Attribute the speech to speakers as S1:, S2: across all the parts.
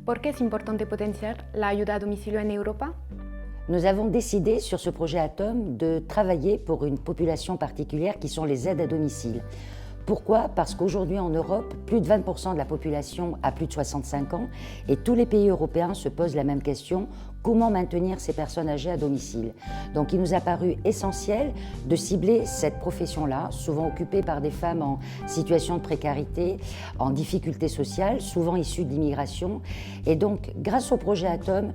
S1: ¿Por qué es importante potenciar la ayuda a domicilio en Europa?
S2: Nous avons décidé sur ce projet Atom de travailler pour une population particulière qui sont les aides à domicile. Pourquoi? Parce qu'aujourd'hui en Europe, plus de 20% de la population a plus de 65 ans et tous les pays européens se posent la même question, comment maintenir ces personnes âgées à domicile? Donc il nous a paru essentiel de cibler cette profession-là, souvent occupée par des femmes en situation de précarité, en difficulté sociale, souvent issues d'immigration. Et donc grâce au projet Atom,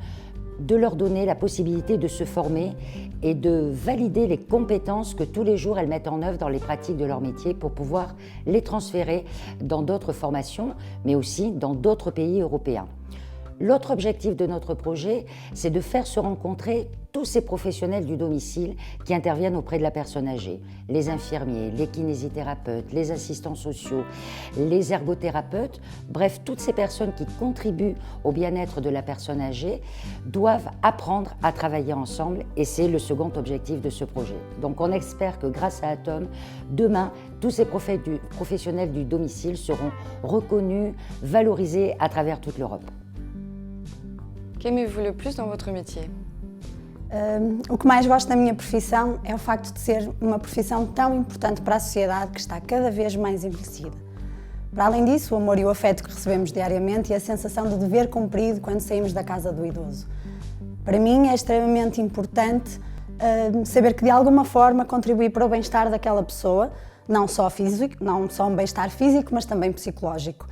S2: de leur donner la possibilité de se former et de valider les compétences que tous les jours elles mettent en œuvre dans les pratiques de leur métier pour pouvoir les transférer dans d'autres formations, mais aussi dans d'autres pays européens. L'autre objectif de notre projet, c'est de faire se rencontrer tous ces professionnels du domicile qui interviennent auprès de la personne âgée. Les infirmiers, les kinésithérapeutes, les assistants sociaux, les ergothérapeutes, bref, toutes ces personnes qui contribuent au bien-être de la personne âgée doivent apprendre à travailler ensemble et c'est le second objectif de ce projet. Donc on espère que grâce à Atom, demain, tous ces professionnels du domicile seront reconnus, valorisés à travers toute l'Europe.
S3: Qu'aimez-vous le plus dans votre métier?
S4: O que mais gosto da minha profissão é o facto de ser uma profissão tão importante para a sociedade que está cada vez mais envelhecida. Para além disso, o amor e o afeto que recebemos diariamente e a sensação de dever cumprido quando saímos da casa do idoso. Para mim é extremamente importante saber que de alguma forma contribuí para o bem-estar daquela pessoa, não só físico, não só um bem-estar físico, mas também psicológico.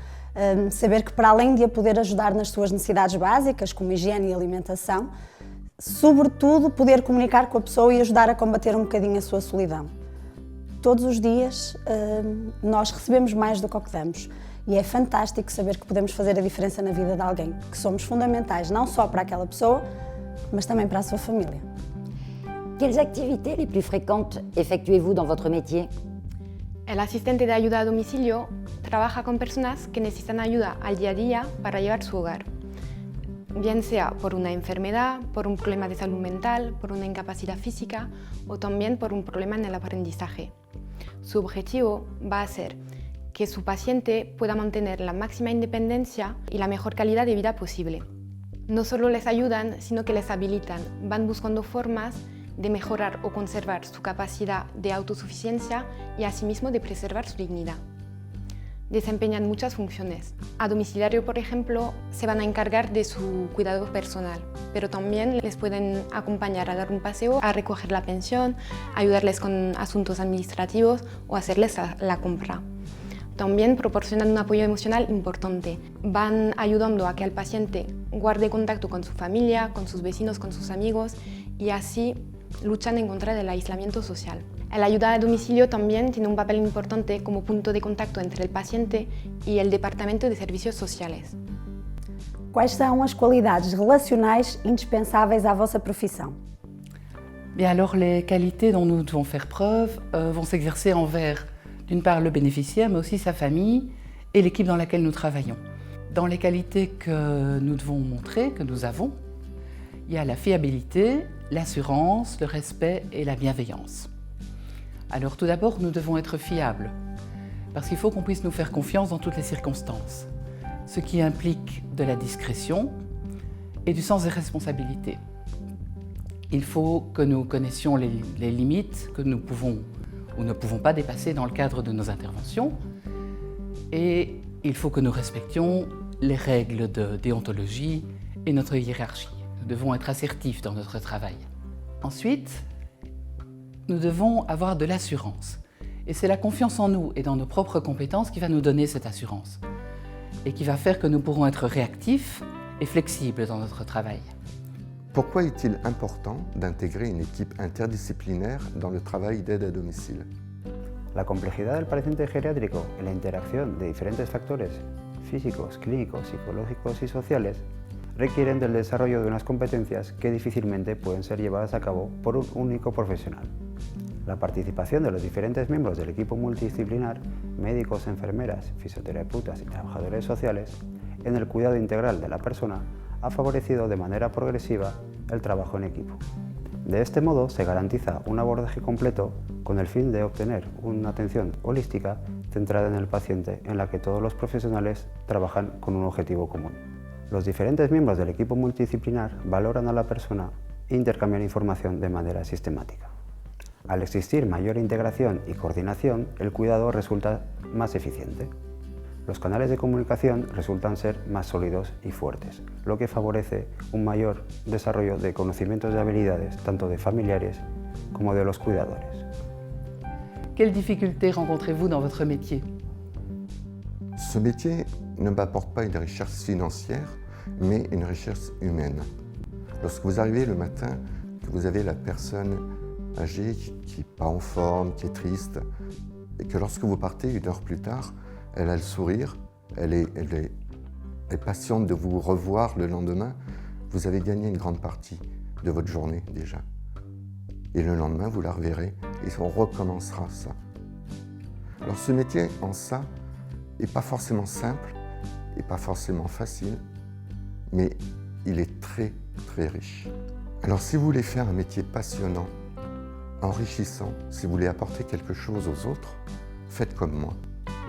S4: Saber que para além de a poder ajudar nas suas necessidades básicas, como higiene e alimentação, sobretudo poder comunicar com a pessoa e ajudar a combater um bocadinho a sua solidão. Todos os dias nós recebemos mais do que o que damos e é fantástico saber que podemos fazer a diferença na vida de alguém, que somos fundamentais não só para aquela pessoa, mas também para a sua família.
S2: Quelles activités les plus fréquentes effectuez-vous dans votre métier?
S1: El asistente de ayuda a domicilio trabaja con personas que necesitan ayuda al día a día para llevar su hogar, bien sea por una enfermedad, por un problema de salud mental, por una incapacidad física o también por un problema en el aprendizaje. Su objetivo va a ser que su paciente pueda mantener la máxima independencia y la mejor calidad de vida posible. No solo les ayudan, sino que les habilitan, van buscando formas de mejorar o conservar su capacidad de autosuficiencia y asimismo de preservar su dignidad. Desempeñan muchas funciones. A domiciliario, por ejemplo, se van a encargar de su cuidado personal, pero también les pueden acompañar a dar un paseo, a recoger la pensión, ayudarles con asuntos administrativos o hacerles la compra. También proporcionan un apoyo emocional importante. Van ayudando a que el paciente guarde contacto con su familia, con sus vecinos, con sus amigos y así luchan en contra del aislamiento social. La ayuda a domicilio también tiene un papel importante como punto de contacto entre el paciente y el Departamento de Servicios Sociales.
S4: Quais são as qualidades relacionais indispensáveis à vossa profissão?
S5: Bien alors les qualités dont nous devons faire preuve vont s'exercer envers d'une part le bénéficiaire mais aussi sa famille et l'équipe dans laquelle nous travaillons. Dans les qualités que nous devons montrer, que nous avons, il y a la fiabilité, l'assurance, le respect et la bienveillance. Alors tout d'abord, nous devons être fiables, parce qu'il faut qu'on puisse nous faire confiance dans toutes les circonstances, ce qui implique de la discrétion et du sens des responsabilités. Il faut que nous connaissions les limites que nous pouvons ou ne pouvons pas dépasser dans le cadre de nos interventions, et il faut que nous respections les règles de déontologie et notre hiérarchie. Nous devons être assertifs dans notre travail. Ensuite, nous devons avoir de l'assurance. Et c'est la confiance en nous et dans nos propres compétences qui va nous donner cette assurance et qui va faire que nous pourrons être réactifs et flexibles dans notre travail.
S6: Pourquoi est-il important d'intégrer une équipe interdisciplinaire dans le travail d'aide à domicile?
S7: La complejidad del paciente geriátrico y la interacción de diferentes factores físicos, clínicos, psicológicos y sociales requieren del desarrollo de unas competencias que difícilmente pueden ser llevadas a cabo por un único profesional. La participación de los diferentes miembros del equipo multidisciplinar, médicos, enfermeras, fisioterapeutas y trabajadores sociales, en el cuidado integral de la persona ha favorecido de manera progresiva el trabajo en equipo. De este modo se garantiza un abordaje completo con el fin de obtener una atención holística centrada en el paciente en la que todos los profesionales trabajan con un objetivo común. Los diferentes miembros del equipo multidisciplinar valoran a la persona e intercambian información de manera sistemática. Al existir mayor integración y coordinación, el cuidado resulta más eficiente. Los canales de comunicación resultan ser más sólidos y fuertes, lo que favorece un mayor desarrollo de conocimientos y habilidades tanto de familiares como de los cuidadores.
S5: Quelles difficultés rencontrez-vous dans votre métier?
S6: Ce métier ne m'apporte pas une richesse financière, mais une richesse humaine. Lorsque vous arrivez le matin, que vous avez la personne âgée qui n'est pas en forme, qui est triste, et que lorsque vous partez 1 heure plus tard, elle a le sourire, elle est patiente de vous revoir le lendemain, vous avez gagné une grande partie de votre journée déjà. Et le lendemain, vous la reverrez et on recommencera ça. Alors ce métier en ça n'est pas forcément simple et pas forcément facile, mais il est très très riche. Alors si vous voulez faire un métier passionnant, enrichissant, si vous voulez apporter quelque chose aux autres, faites comme moi,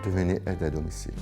S6: devenez aide à domicile.